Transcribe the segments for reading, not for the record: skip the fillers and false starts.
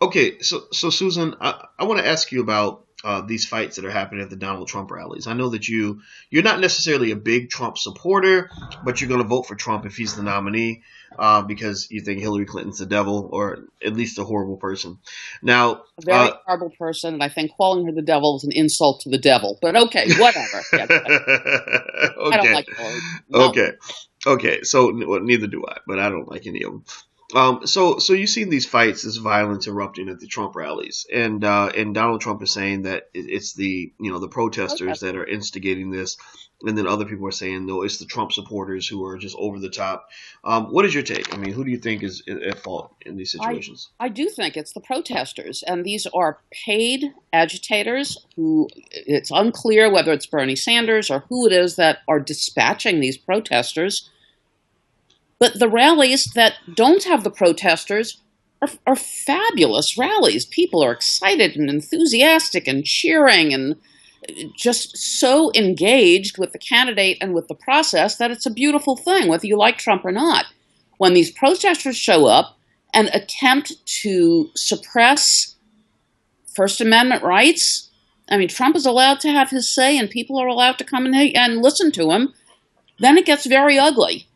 Okay, so Susan, I want to ask you about these fights that are happening at the Donald Trump rallies. I know that you're not necessarily a big Trump supporter, but you're going to vote for Trump if he's the nominee because you think Hillary Clinton's the devil or at least a horrible person. Now, A very horrible person, and I think calling her the devil is an insult to the devil. But okay, whatever. Yeah, I don't okay, like Hillary. No. okay, okay. So well, neither do I, but I don't like any of them. So you see these fights, this violence erupting at the Trump rallies, and Donald Trump is saying that it's the the protesters that are instigating this, and then other people are saying no, it's the Trump supporters who are just over the top. What is your take? I mean, who do you think is at fault in these I situations? I do think it's the protesters, and these are paid agitators who it's unclear whether it's Bernie Sanders or who it is that are dispatching these protesters. But the rallies that don't have the protesters are fabulous rallies. People are excited and enthusiastic and cheering and just so engaged with the candidate and with the process that it's a beautiful thing, whether you like Trump or not. When these protesters show up and attempt to suppress First Amendment rights, I mean, Trump is allowed to have his say and people are allowed to come and listen to him, then it gets very ugly.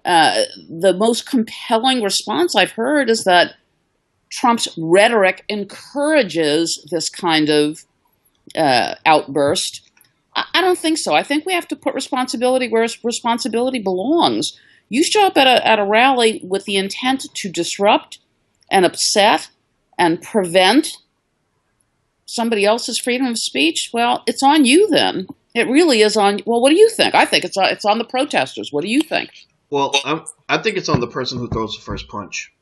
The most compelling response I've heard is that Trump's rhetoric encourages this kind of outburst. I don't think so. I think we have to put responsibility where responsibility belongs. You show up at a rally with the intent to disrupt and upset and prevent somebody else's freedom of speech. Well, it's on you then. It really is on. Well, what do you think? I think it's on the protesters. What do you think? Well, I think it's on the person who throws the first punch.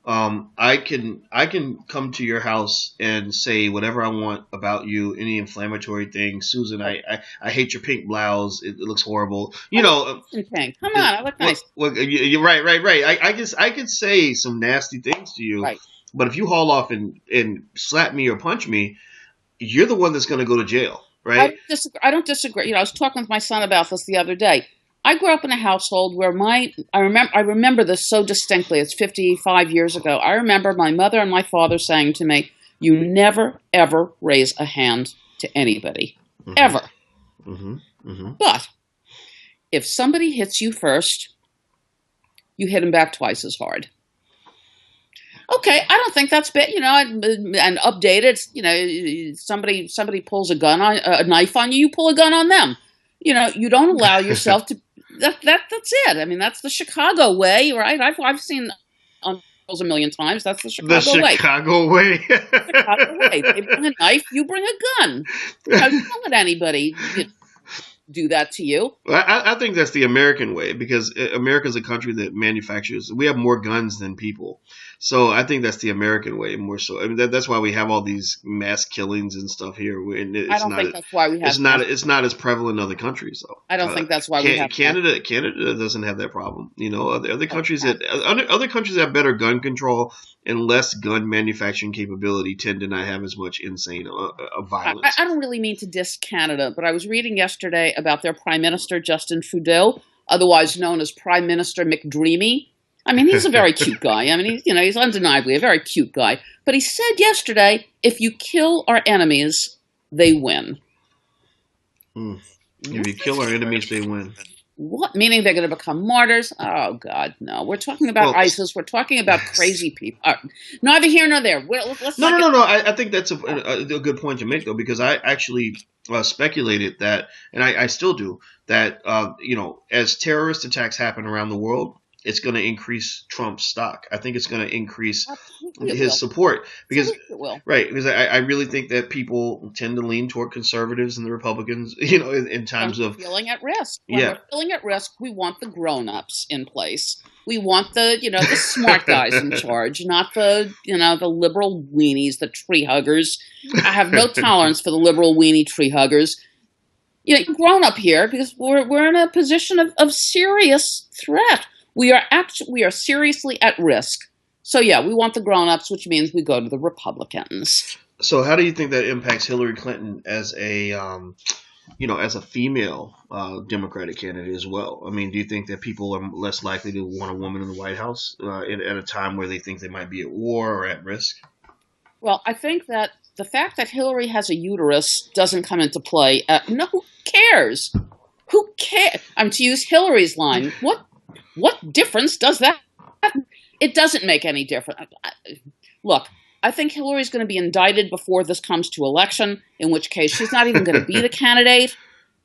I can come to your house and say whatever I want about you, any inflammatory thing. Susan, I hate your pink blouse. It looks horrible. I look nice in pink. Come on, I look nice. You're right. I could say some nasty things to you, Right. but if you haul off and slap me or punch me, you're the one that's going to go to jail, I right? don't disagree. I don't disagree. I was talking with my son about this the other day. I grew up in a household where I remember this so distinctly. It's 55 years ago. I remember my mother and my father saying to me, "You never ever raise a hand to anybody, Mm-hmm. ever." Mm-hmm. Mm-hmm. But if somebody hits you first, you hit them back twice as hard. Okay, I don't think that's bad. And updated. Somebody pulls a knife on you. You pull a gun on them. You don't allow yourself to. That's it. I mean, that's the Chicago way, right? I've seen on a million times. That's the The Chicago way. Chicago way. Chicago way. They bring a knife. You bring a gun. Don't let anybody do that to you. I think that's the American way because America is a country that manufactures. We have more guns than people, so I think that's the American way more so. I mean that's why we have all these mass killings and stuff here. And I it's don't not think that's why we have. it's not as prevalent in other countries though. I don't think that's why we have. Canada doesn't have that problem. Other countries other countries that have better gun control and less gun manufacturing capability tend to not have as much insane violence. I don't really mean to diss Canada, but I was reading yesterday about their Prime Minister, Justin Trudeau, otherwise known as Prime Minister McDreamy. I mean, he's a very cute guy. I mean, he's undeniably a very cute guy. But he said yesterday, if you kill our enemies, they win. Mm. If you kill our enemies, they win. What? Meaning they're going to become martyrs? Oh, God, no. We're talking about Well, ISIS. We're talking about crazy people. Neither here nor there. Let's no, not no, get. no, no. I think that's a good point to make, though, because I actually speculated that, and I still do, that, as terrorist attacks happen around the world, it's going to increase Trump's stock. I think it's going to increase Absolutely it his will. support because, Absolutely it will. right, because I really think that people tend to lean toward conservatives and the Republicans, in When times of, we're feeling at risk. When yeah. we're feeling at risk, we want the grown-ups in place. We want the smart guys in charge, not the liberal weenies, the tree huggers. I have no tolerance for the liberal weenie tree huggers. You're grown up here because we're in a position of serious threat. We are seriously at risk. So yeah, we want the grown-ups, which means we go to the Republicans. So how do you think that impacts Hillary Clinton as as a female Democratic candidate as well? I mean, do you think that people are less likely to want a woman in the White House at a time where they think they might be at war or at risk? Well, I think that the fact that Hillary has a uterus doesn't come into play. No, who cares? Who cares? I'm to use Hillary's line. What difference does that? It doesn't make any difference. Look, I think Hillary's going to be indicted before this comes to election, in which case she's not even going to be the candidate.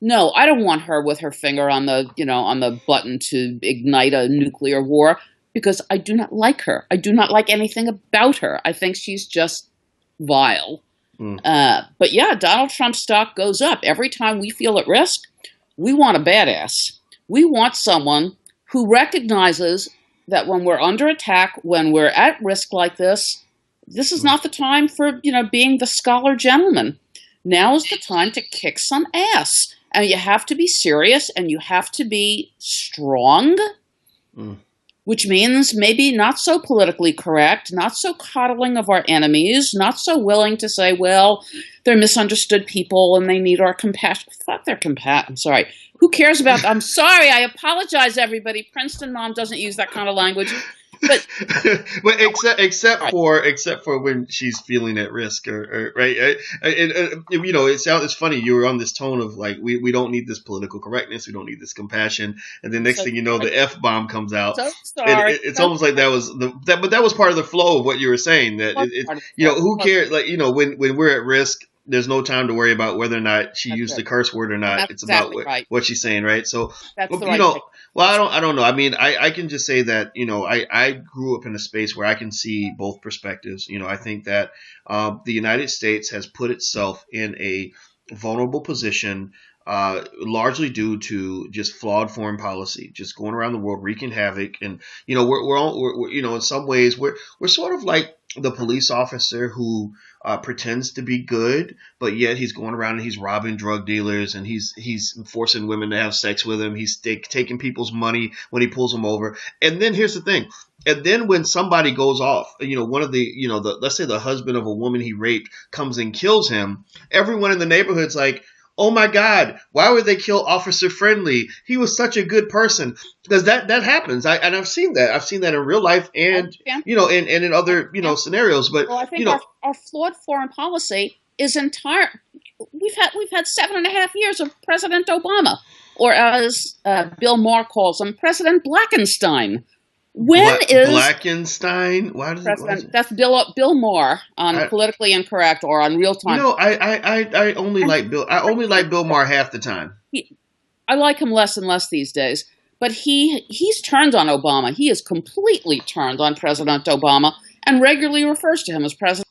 No, I don't want her with her finger on the button to ignite a nuclear war because I do not like her. I do not like anything about her. I think she's just vile. Mm. But yeah, Donald Trump's stock goes up every time we feel at risk. We want a badass. We want someone who recognizes that when we're under attack, when we're at risk like this is not the time for, being the scholar gentleman. Now is the time to kick some ass. And you have to be serious and you have to be strong, which means maybe not so politically correct, not so coddling of our enemies, not so willing to say, well, they're misunderstood people and they need our compassion. Fuck their compassion. I'm sorry. Who cares about I'm sorry. I apologize, everybody. Princeton mom doesn't use that kind of language. But except for when she's feeling at risk, or right, it's funny. You were on this tone of like we don't need this political correctness, we don't need this compassion, and then next thing you know, the F bomb comes out. So sorry. It's almost like that was but that was part of the flow of what you were saying. That who cares? Like when we're at risk. There's no time to worry about whether or not she used the curse word or not. That's it's exactly about what she's saying, right? So, that's the right well, I don't know. I mean, I can just say that, I grew up in a space where I can see both perspectives. I think that the United States has put itself in a vulnerable position, largely due to just flawed foreign policy, just going around the world wreaking havoc. And, we're in some ways we're sort of like the police officer who pretends to be good, but yet he's going around and he's robbing drug dealers and he's forcing women to have sex with him. He's taking people's money when he pulls them over. And then here's the thing. And then when somebody goes off, one of the, let's say the husband of a woman he raped comes and kills him, everyone in the neighborhood's like, oh my God, why would they kill Officer Friendly? He was such a good person. Because that happens. I've seen that. I've seen that in real life and, and in other, scenarios. But, well, I think our flawed foreign policy is entire. We've had 7.5 years of President Obama, or as Bill Maher calls him, President Blackenstein. When is Blackenstein? Why does President? That's Bill Maher on Politically Incorrect or on Real Time. I only like Bill Maher half the time. I like him less and less these days. But he's turned on Obama. He is completely turned on President Obama and regularly refers to him as President.